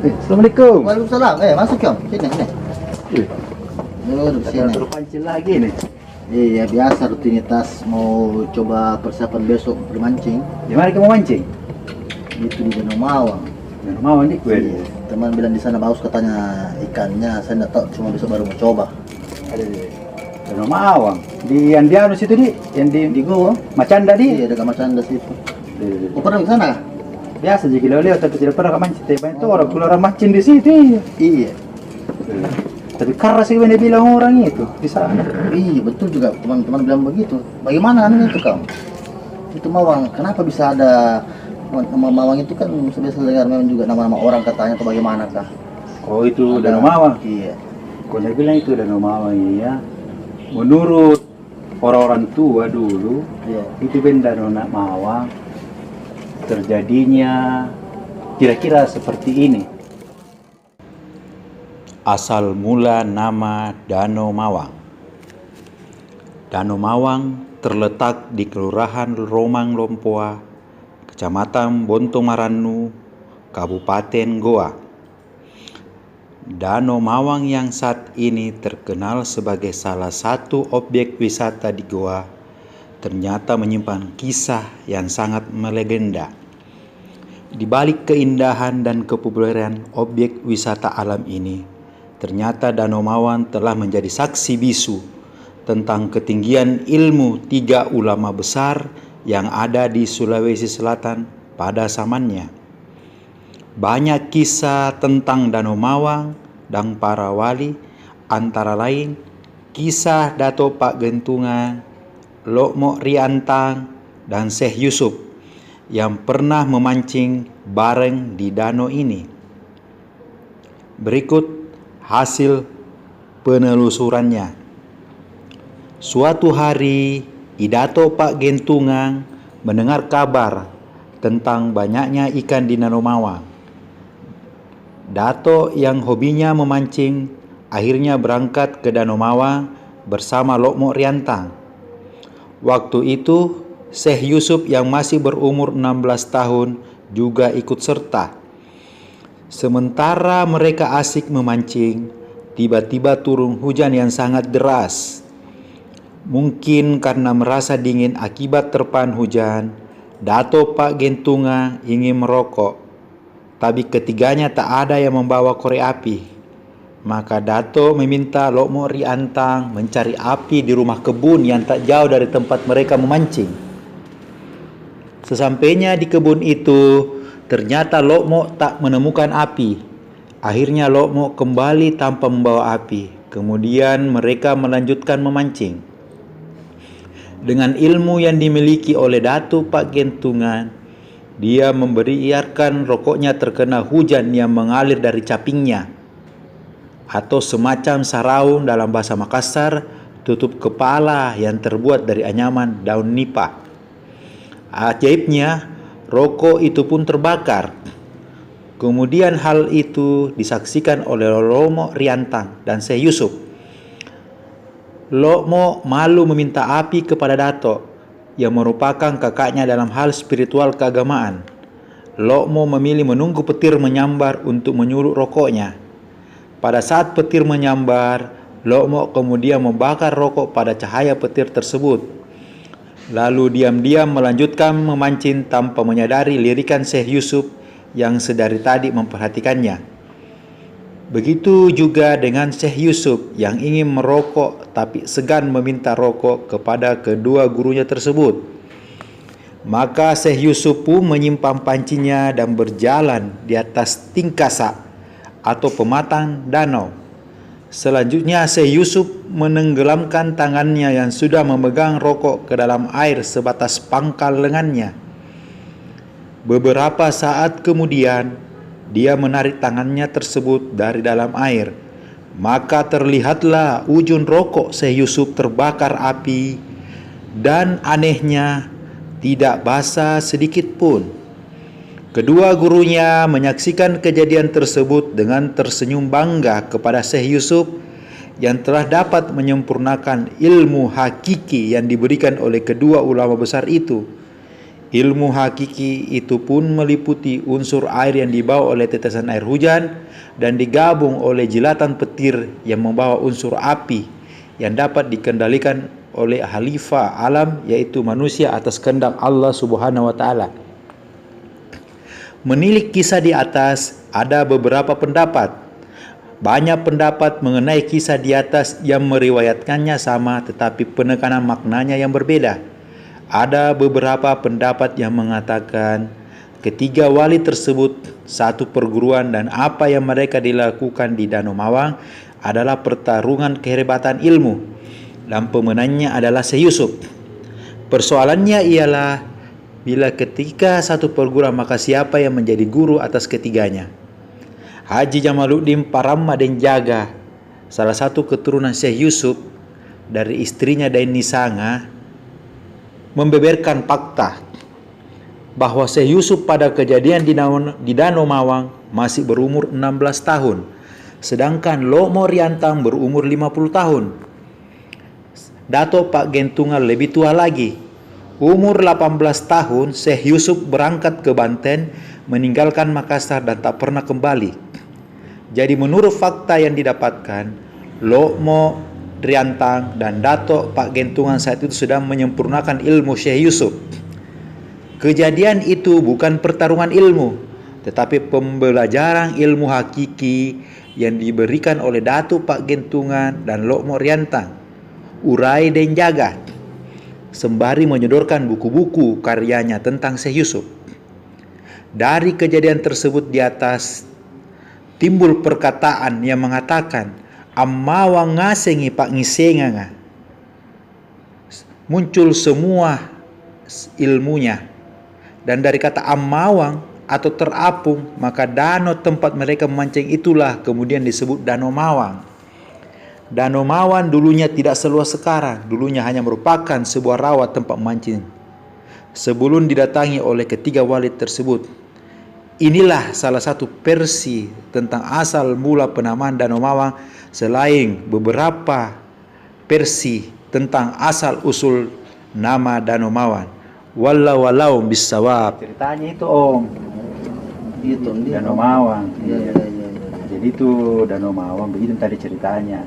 Assalamualaikum. Waalaikumsalam. Masuk Om. Sini, sini. Eh, Duduk sini. terpancing lagi nih. Iya, biasa rutinitas mau coba persiapan besok bermancing. Di mana kamu mancing? Itu di Danau Mawang. Yang mau nih gue. Iya, teman bilang di sana bagus katanya ikannya. Saya nggak tahu, cuma besok baru mau coba. Ada di Danau Mawang. Di yang di anu situ yang di Di gua. Macanda Iya, dekat Macanda situ. Oh, pernah ke sana kah? Biasa jadi lewat tapi tidak pernah mancing. Tapi banyak tuh orang keluar mancing di situ. Iya. Tapi keras sih dia bilang orang itu di sana. Iya, betul juga. Teman-teman bilang begitu. Bagaimana anu itu Kang? Itu Mawang, kenapa bisa ada nama Mawang itu kan biasa dengar memang juga nama-nama orang katanya atau bagaimana kah? Oh itu Ada- Danau Mawang. Iya. Kok saya bilang itu Danau Mawang ya. Menurut orang-orang tua dulu Iya. itu benda Danau Mawang terjadinya kira-kira seperti ini. Asal mula nama Danau Mawang. Danau Mawang terletak di Kelurahan Romang Lompoa, Kecamatan Bontong Marannu, Kabupaten Goa. Danau Mawang yang saat ini terkenal sebagai salah satu objek wisata di Goa ternyata menyimpan kisah yang sangat melegenda. Di balik keindahan dan kepopuleran objek wisata alam ini, ternyata Danau Mawang telah menjadi saksi bisu tentang ketinggian ilmu 3 ulama besar yang ada di Sulawesi Selatan pada zamannya. Banyak kisah tentang Danau Mawang dan para wali, antara lain kisah Dato Pak Gentungan, Lokmo Riantang, dan Syekh Yusuf yang pernah memancing bareng di danau ini. Berikut hasil penelusurannya. Suatu hari, Idato Pak Gentungan mendengar kabar tentang banyaknya ikan di Danau Mawang. Dato yang hobinya memancing akhirnya berangkat ke Danau Mawang bersama Lokmo Riantang. Waktu itu, Syekh Yusuf yang masih berumur 16 tahun juga ikut serta. Sementara mereka asik memancing, tiba-tiba turun hujan yang sangat deras. Mungkin karena merasa dingin akibat terpaan hujan, Dato Pak Gentungan ingin merokok. Tapi ketiganya tak ada yang membawa korek api. Maka Dato meminta Lokmo Riantang mencari api di rumah kebun yang tak jauh dari tempat mereka memancing. Sesampainya di kebun itu, ternyata Lokmo tak menemukan api. Akhirnya Lokmo kembali tanpa membawa api. Kemudian mereka melanjutkan memancing. Dengan ilmu yang dimiliki oleh Dato Pak Gentungan, dia memberiarkan rokoknya terkena hujan yang mengalir dari capingnya, atau semacam saraung dalam bahasa Makassar, tutup kepala yang terbuat dari anyaman daun nipah. Ajaibnya, rokok itu pun terbakar. Kemudian hal itu disaksikan oleh Lokmo Riantang dan Syekh Yusuf. Lokmo malu meminta api kepada Dato, yang merupakan kakaknya dalam hal spiritual keagamaan. Lokmo memilih menunggu petir menyambar untuk menyulut rokoknya. Pada saat petir menyambar, Lokmo kemudian membakar rokok pada cahaya petir tersebut. Lalu diam-diam melanjutkan memancing tanpa menyadari lirikan Syekh Yusuf yang sedari tadi memperhatikannya. Begitu juga dengan Syekh Yusuf yang ingin merokok tapi segan meminta rokok kepada kedua gurunya tersebut. Maka Syekh Yusuf pun menyimpan pancinya dan berjalan di atas tingkasa atau pematang danau. Selanjutnya Syekh Yusuf menenggelamkan tangannya yang sudah memegang rokok ke dalam air sebatas pangkal lengannya. Beberapa saat kemudian, dia menarik tangannya tersebut dari dalam air. Maka terlihatlah ujung rokok Syekh Yusuf terbakar api, dan anehnya tidak basah sedikit pun. Kedua gurunya menyaksikan kejadian tersebut dengan tersenyum bangga kepada Syekh Yusuf yang telah dapat menyempurnakan ilmu hakiki yang diberikan oleh kedua ulama besar itu. Ilmu hakiki itu pun meliputi unsur air yang dibawa oleh tetesan air hujan dan digabung oleh jilatan petir yang membawa unsur api yang dapat dikendalikan oleh khalifah alam, yaitu manusia, atas kehendak Allah Subhanahu wa taala. Menilik kisah di atas, ada beberapa pendapat. Banyak pendapat mengenai kisah di atas yang meriwayatkannya sama, tetapi penekanan maknanya yang berbeda. Ada beberapa pendapat yang mengatakan ketiga wali tersebut satu perguruan dan apa yang mereka dilakukan di Danau Mawang adalah pertarungan kehebatan ilmu dan pemenangnya adalah Syekh Yusuf. Persoalannya ialah bila ketika satu perguruan, maka siapa yang menjadi guru atas ketiganya? Haji Jamaluddin Paramma Den Jaga, salah satu keturunan Syekh Yusuf dari istrinya Daini Sanga, membeberkan fakta bahwa Syekh Yusuf pada kejadian di Danau Mawang masih berumur 16 tahun, sedangkan Lokmo Riantang berumur 50 tahun. Dato Pak Gentungan lebih tua lagi. Umur 18 tahun, Syekh Yusuf berangkat ke Banten, meninggalkan Makassar dan tak pernah kembali. Jadi menurut fakta yang didapatkan, Lokmo Riantang dan Dato Pak Gentungan saat itu sedang menyempurnakan ilmu Syekh Yusuf. Kejadian itu bukan pertarungan ilmu, tetapi pembelajaran ilmu hakiki yang diberikan oleh Dato Pak Gentungan dan Lokmo Riantang, urai Den Jaga, sembari menyodorkan buku-buku karyanya tentang Syekh Yusuf. Dari kejadian tersebut di atas timbul perkataan yang mengatakan Ammawang ngasengi pak ngisenganga. Muncul semua ilmunya. Dan dari kata ammawang atau terapung, maka danau tempat mereka memancing itulah kemudian disebut Danau Mawang. Danau Mawang dulunya tidak seluas sekarang. Dulunya hanya merupakan sebuah rawa tempat memancing. Sebelum didatangi oleh ketiga wali tersebut, inilah salah satu versi tentang asal mula penamaan Danau Mawang, selain beberapa versi tentang asal usul nama Danau Mawang. Wallahu bisawab. Ceritanya itu Om. Gitu, Danau Mawang. Iya. Jadi itu Danau Mawang, begitu tadi ceritanya.